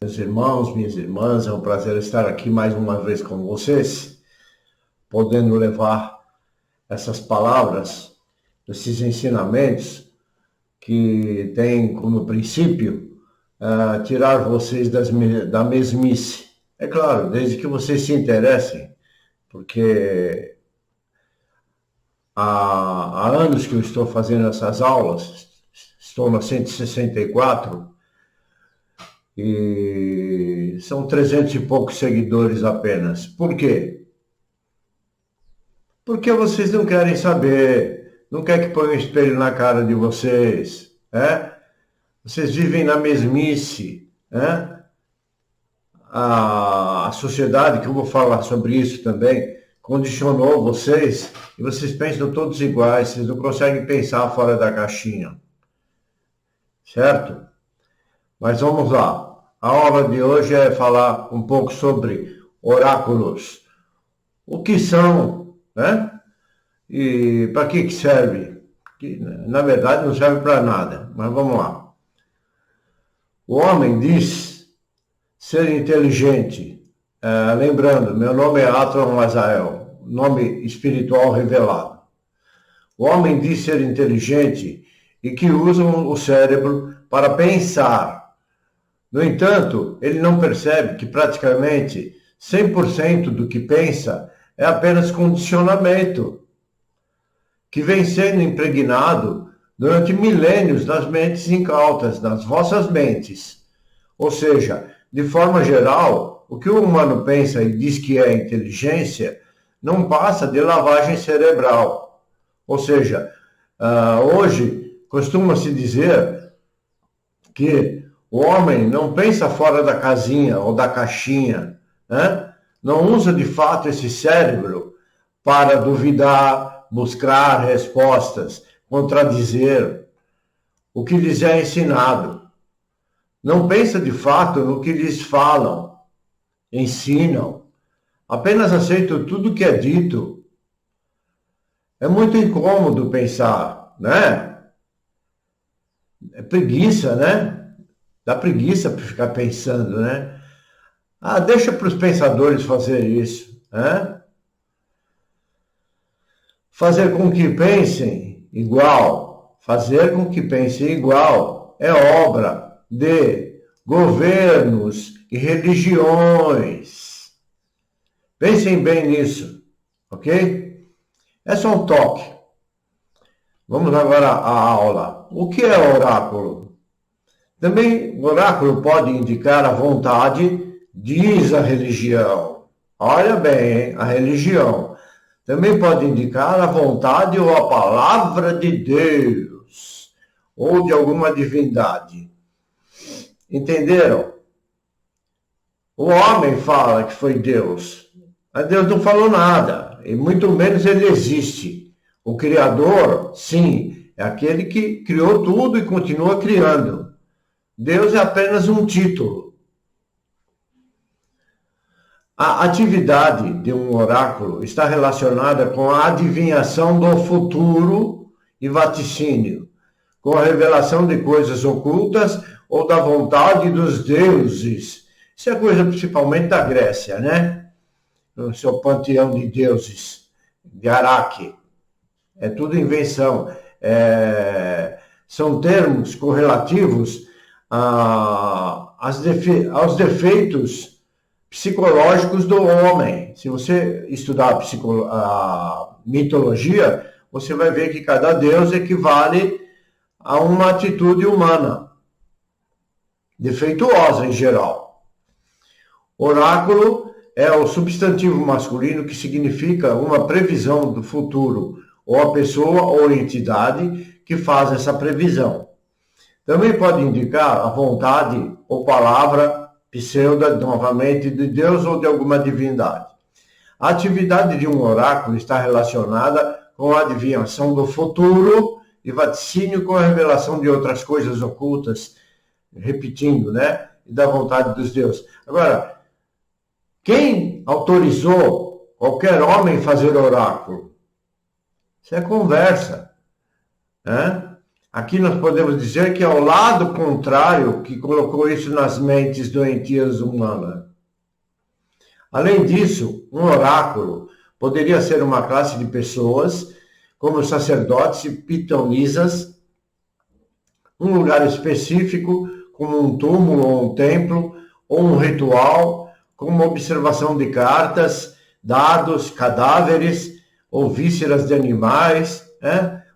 Meus irmãos, minhas irmãs, é um prazer estar aqui mais uma vez com vocês, podendo levar essas palavras, esses ensinamentos que têm como princípio tirar vocês da mesmice. É claro, desde que vocês se interessem, porque há anos que eu estou fazendo essas aulas, estou na 164 e são 300 e poucos seguidores apenas. Por quê? Porque vocês não querem saber, não quer que ponha um espelho na cara de vocês, né? Vocês vivem na mesmice, né? A sociedade, que eu vou falar sobre isso também, condicionou vocês e vocês pensam todos iguais, vocês não conseguem pensar fora da caixinha, certo? Mas vamos lá. A aula de hoje é falar um pouco sobre oráculos. O que são, né? E para que serve? Que, na verdade, não serve para nada, mas vamos lá. O homem diz ser inteligente. Lembrando, meu nome é Atron Lazael, nome espiritual revelado. O homem diz ser inteligente e que usa o cérebro para pensar. No entanto, ele não percebe que praticamente 100% do que pensa é apenas condicionamento, que vem sendo impregnado durante milênios nas mentes incautas, nas vossas mentes. Ou seja, de forma geral, o que o humano pensa e diz que é inteligência não passa de lavagem cerebral. Ou seja, hoje costuma-se dizer que o homem não pensa fora da casinha ou da caixinha, né? Não usa de fato esse cérebro para duvidar, buscar respostas, contradizer o que lhes é ensinado. Não pensa de fato no que lhes falam, ensinam. Apenas aceita tudo o que é dito. É muito incômodo pensar, né? É preguiça, né? Dá preguiça para ficar pensando, né? Deixa para os pensadores fazer isso, né? Fazer com que pensem igual, fazer com que pensem igual é obra de governos e religiões. Pensem bem nisso, ok? É só um toque. Vamos agora à aula. O que é oráculo? Também o oráculo pode indicar a vontade, diz a religião. Olha bem, hein? A religião. Também pode indicar a vontade ou a palavra de Deus, ou de alguma divindade. Entenderam? O homem fala que foi Deus, mas Deus não falou nada, e muito menos ele existe. O Criador, sim, é aquele que criou tudo e continua criando. Deus é apenas um título. A atividade de um oráculo está relacionada com a adivinhação do futuro e vaticínio, com a revelação de coisas ocultas ou da vontade dos deuses. Isso é coisa principalmente da Grécia, né? No seu panteão de deuses, de Araque. É tudo invenção. São termos correlativos aos defeitos psicológicos do homem. Se você estudar a mitologia, você vai ver que cada deus equivale a uma atitude humana, defeituosa em geral. Oráculo é o substantivo masculino que significa uma previsão do futuro, ou a pessoa ou a entidade que faz essa previsão. Também pode indicar a vontade ou palavra pseudo, novamente, de Deus ou de alguma divindade. A atividade de um oráculo está relacionada com a adivinhação do futuro e vaticínio com a revelação de outras coisas ocultas, repetindo, né? E da vontade dos deuses. Agora, quem autorizou qualquer homem fazer oráculo? Isso é conversa, né? Aqui nós podemos dizer que é o lado contrário que colocou isso nas mentes doentias humanas. Além disso, um oráculo poderia ser uma classe de pessoas, como sacerdotes e pitonisas, um lugar específico, como um túmulo ou um templo, ou um ritual, como observação de cartas, dados, cadáveres, ou vísceras de animais,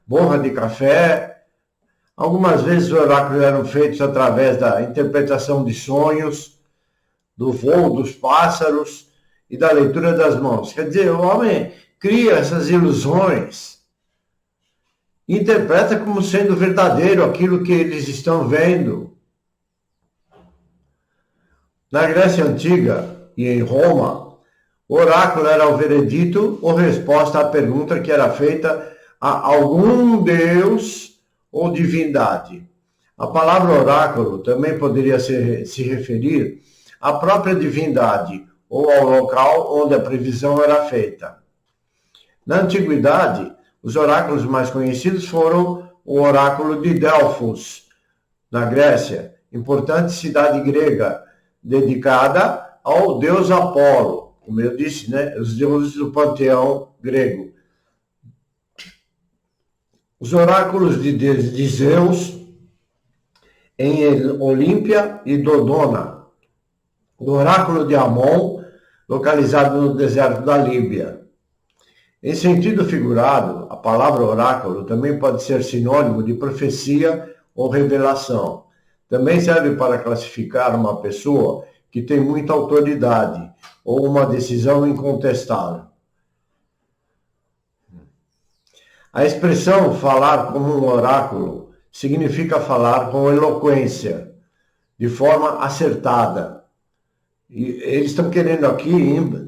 borra de café. Algumas vezes os oráculos eram feitos através da interpretação de sonhos, do voo dos pássaros e da leitura das mãos. Quer dizer, o homem cria essas ilusões, interpreta como sendo verdadeiro aquilo que eles estão vendo. Na Grécia Antiga e em Roma, o oráculo era o veredito ou resposta à pergunta que era feita a algum deus ou divindade. A palavra oráculo também poderia se referir à própria divindade ou ao local onde a previsão era feita. Na antiguidade, os oráculos mais conhecidos foram o oráculo de Delfos, na Grécia, importante cidade grega, dedicada ao deus Apolo, como eu disse, os deuses do panteão grego. Os oráculos de Zeus em Olímpia e Dodona. O oráculo de Amon, localizado no deserto da Líbia. Em sentido figurado, a palavra oráculo também pode ser sinônimo de profecia ou revelação. Também serve para classificar uma pessoa que tem muita autoridade ou uma decisão incontestável. A expressão falar como um oráculo significa falar com eloquência, de forma acertada. E eles estão querendo aqui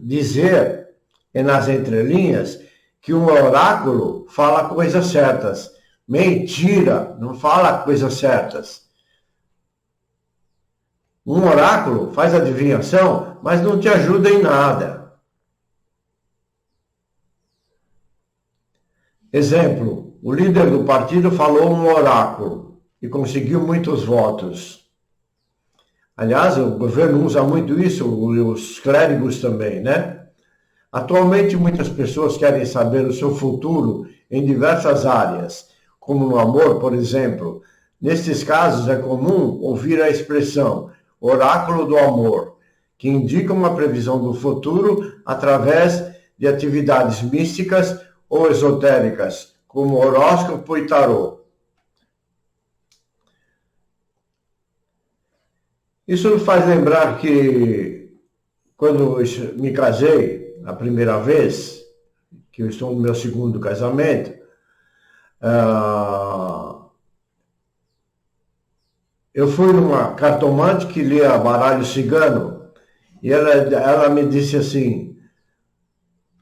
dizer, nas entrelinhas, que um oráculo fala coisas certas. Mentira, não fala coisas certas. Um oráculo faz adivinhação, mas não te ajuda em nada. Exemplo, o líder do partido falou um oráculo e conseguiu muitos votos. Aliás, o governo usa muito isso, os clérigos também, Atualmente, muitas pessoas querem saber o seu futuro em diversas áreas, como no amor, por exemplo. Nestes casos, é comum ouvir a expressão oráculo do amor, que indica uma previsão do futuro através de atividades místicas ou esotéricas, como horóscopo e tarô. Isso me faz lembrar que, quando eu me casei, a primeira vez, que eu estou no meu segundo casamento, eu fui numa cartomante que lia baralho cigano, e ela me disse assim,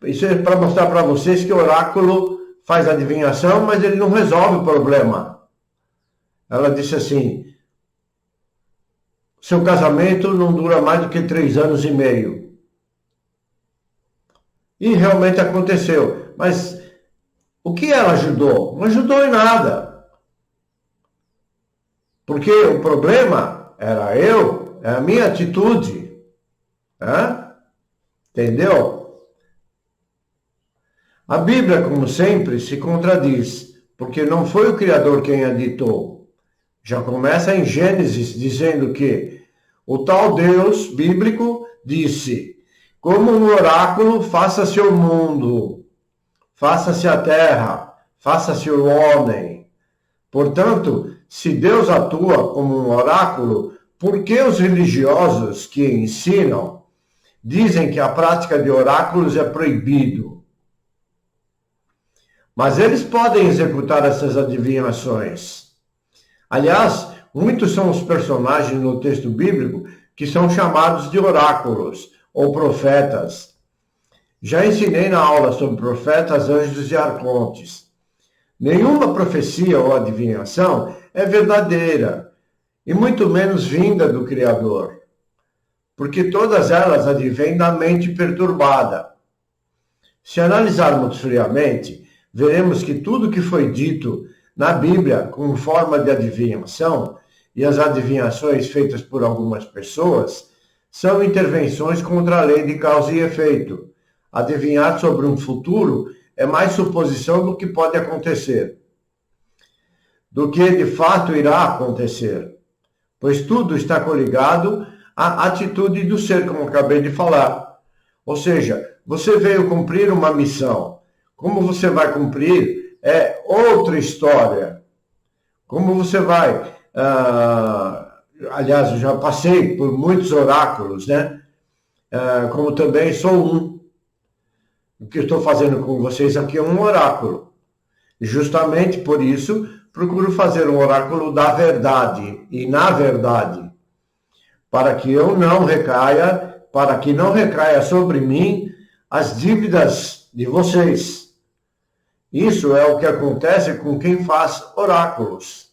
isso é para mostrar para vocês que o oráculo faz adivinhação, mas ele não resolve o problema. Ela disse assim, seu casamento não dura mais do que 3 anos e meio. E realmente aconteceu. Mas o que ela ajudou? Não ajudou em nada. Porque o problema era é a minha atitude. Entendeu? A Bíblia, como sempre, se contradiz, porque não foi o Criador quem a ditou. Já começa em Gênesis dizendo que o tal Deus bíblico disse: como um oráculo, faça-se o mundo, faça-se a terra, faça-se o homem. Portanto, se Deus atua como um oráculo, por que os religiosos que ensinam dizem que a prática de oráculos é proibido? Mas eles podem executar essas adivinhações. Aliás, muitos são os personagens no texto bíblico que são chamados de oráculos ou profetas. Já ensinei na aula sobre profetas, anjos e arcontes. Nenhuma profecia ou adivinhação é verdadeira, e muito menos vinda do Criador, porque todas elas advêm da mente perturbada. Se analisarmos friamente, veremos que tudo que foi dito na Bíblia como forma de adivinhação, e as adivinhações feitas por algumas pessoas são intervenções contra a lei de causa e efeito. Adivinhar sobre um futuro é mais suposição do que pode acontecer, do que de fato irá acontecer, pois tudo está coligado à atitude do ser, como acabei de falar. Ou seja, você veio cumprir uma missão. Como você vai cumprir é outra história. Como você vai... aliás, eu já passei por muitos oráculos, né? Como também sou um. O que eu estou fazendo com vocês aqui é um oráculo. E justamente por isso, procuro fazer um oráculo da verdade e na verdade, para que não recaia sobre mim as dívidas de vocês. Isso é o que acontece com quem faz oráculos,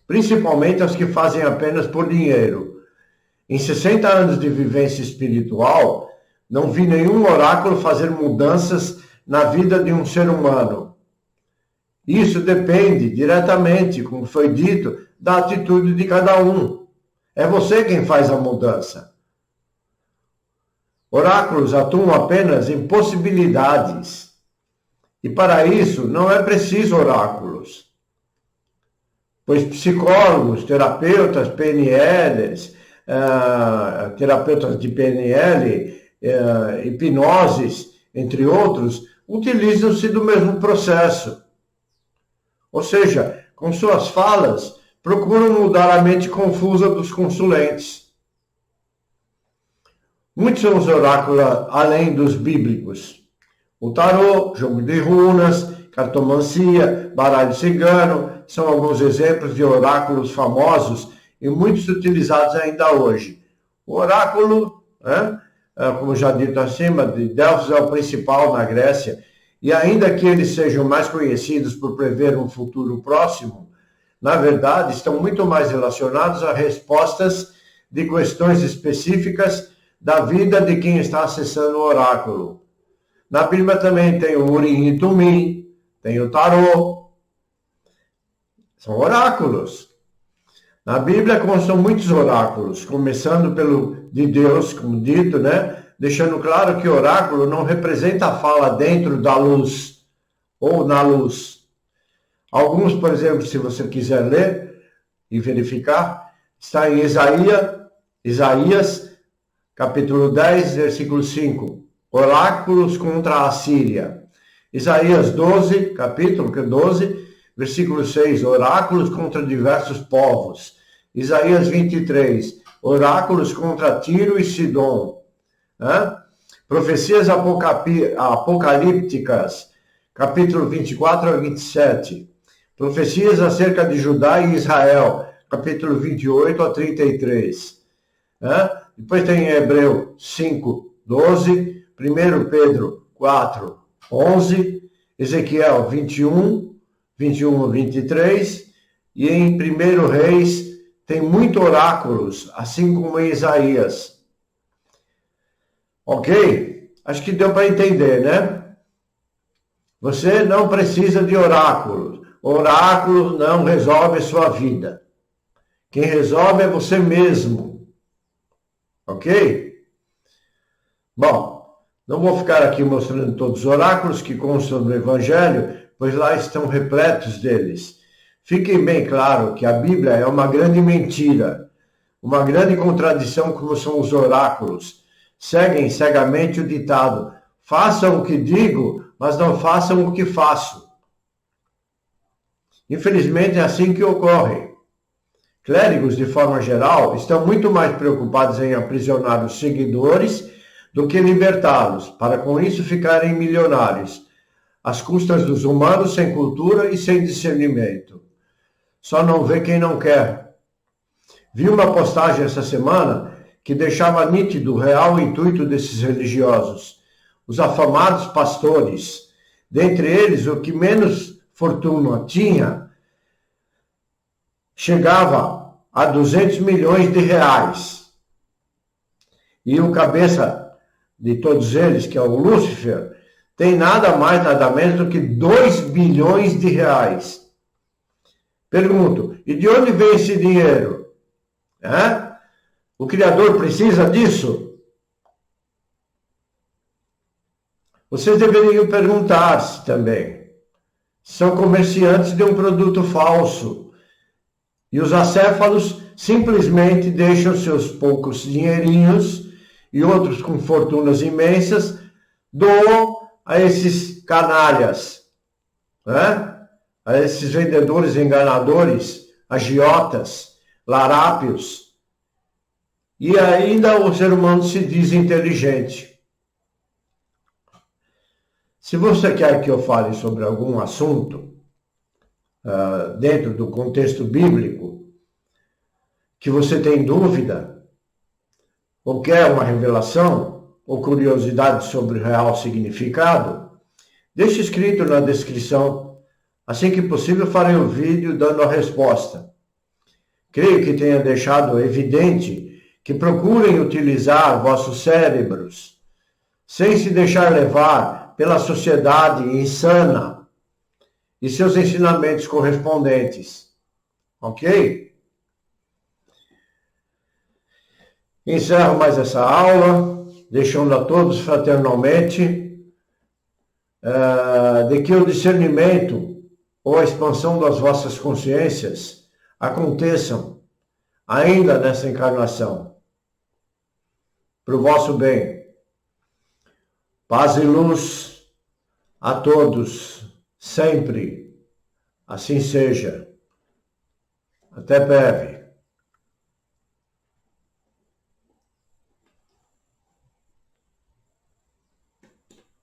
principalmente os que fazem apenas por dinheiro. Em 60 anos de vivência espiritual, não vi nenhum oráculo fazer mudanças na vida de um ser humano. Isso depende diretamente, como foi dito, da atitude de cada um. É você quem faz a mudança. Oráculos atuam apenas em possibilidades. E para isso não é preciso oráculos. Pois psicólogos, terapeutas, PNLs, terapeutas de PNL, hipnoses, entre outros, utilizam-se do mesmo processo. Ou seja, com suas falas, procuram mudar a mente confusa dos consulentes. Muitos são os oráculos além dos bíblicos. O tarô, jogo de runas, cartomancia, baralho cigano, são alguns exemplos de oráculos famosos e muitos utilizados ainda hoje. O oráculo, como já dito acima, de Delfos é o principal na Grécia, e ainda que eles sejam mais conhecidos por prever um futuro próximo, na verdade estão muito mais relacionados a respostas de questões específicas da vida de quem está acessando o oráculo. Na Bíblia também tem o Urim e Tumim, tem o tarô. São oráculos. Na Bíblia constam muitos oráculos, começando pelo de Deus, como dito, né? Deixando claro que oráculo não representa a fala dentro da luz ou na luz. Alguns, por exemplo, se você quiser ler e verificar, está em Isaías, capítulo 10, versículo 5. Oráculos contra a Síria. Isaías 12, capítulo 12, versículo 6. Oráculos contra diversos povos. Isaías 23. Oráculos contra Tiro e Sidom. Profecias apocalípticas, capítulo 24 a 27. Profecias acerca de Judá e Israel, capítulo 28 a 33. Depois tem Hebreu 5, 12, 1 Pedro 4, 11, Ezequiel 21 a 23, e em 1 Reis tem muitos oráculos, assim como em Isaías. Ok? Acho que deu para entender, né? Você não precisa de oráculos. Oráculo não resolve a sua vida. Quem resolve é você mesmo. Ok? Bom, não vou ficar aqui mostrando todos os oráculos que constam no Evangelho, pois lá estão repletos deles. Fique bem claro que a Bíblia é uma grande mentira, uma grande contradição como são os oráculos. Seguem cegamente o ditado: façam o que digo, mas não façam o que faço. Infelizmente é assim que ocorre. Clérigos, de forma geral, estão muito mais preocupados em aprisionar os seguidores do que libertá-los, para com isso ficarem milionários, às custas dos humanos sem cultura e sem discernimento. Só não vê quem não quer. Vi uma postagem essa semana que deixava nítido o real intuito desses religiosos, os afamados pastores. Dentre eles, o que menos fortuna tinha, chegava a 200 milhões de reais. E o cabeça de todos eles, que é o Lúcifer, tem nada mais, nada menos do que 2 bilhões de reais. Pergunto, e de onde vem esse dinheiro? O Criador precisa disso? Vocês deveriam perguntar-se também. São comerciantes de um produto falso. E os acéfalos simplesmente deixam seus poucos dinheirinhos e outros com fortunas imensas, doam a esses canalhas, a esses vendedores enganadores, agiotas, larápios. E ainda o ser humano se diz inteligente. Se você quer que eu fale sobre algum assunto dentro do contexto bíblico, que você tem dúvida, ou quer uma revelação, ou curiosidade sobre o real significado, deixe escrito na descrição. Assim que possível, farei um vídeo dando a resposta. Creio que tenha deixado evidente que procurem utilizar vossos cérebros, sem se deixar levar pela sociedade insana e seus ensinamentos correspondentes. Ok? Encerro mais essa aula, deixando a todos fraternalmente de que o discernimento ou a expansão das vossas consciências aconteçam ainda nessa encarnação, para o vosso bem. Paz e luz a todos, sempre. Assim seja. Até breve.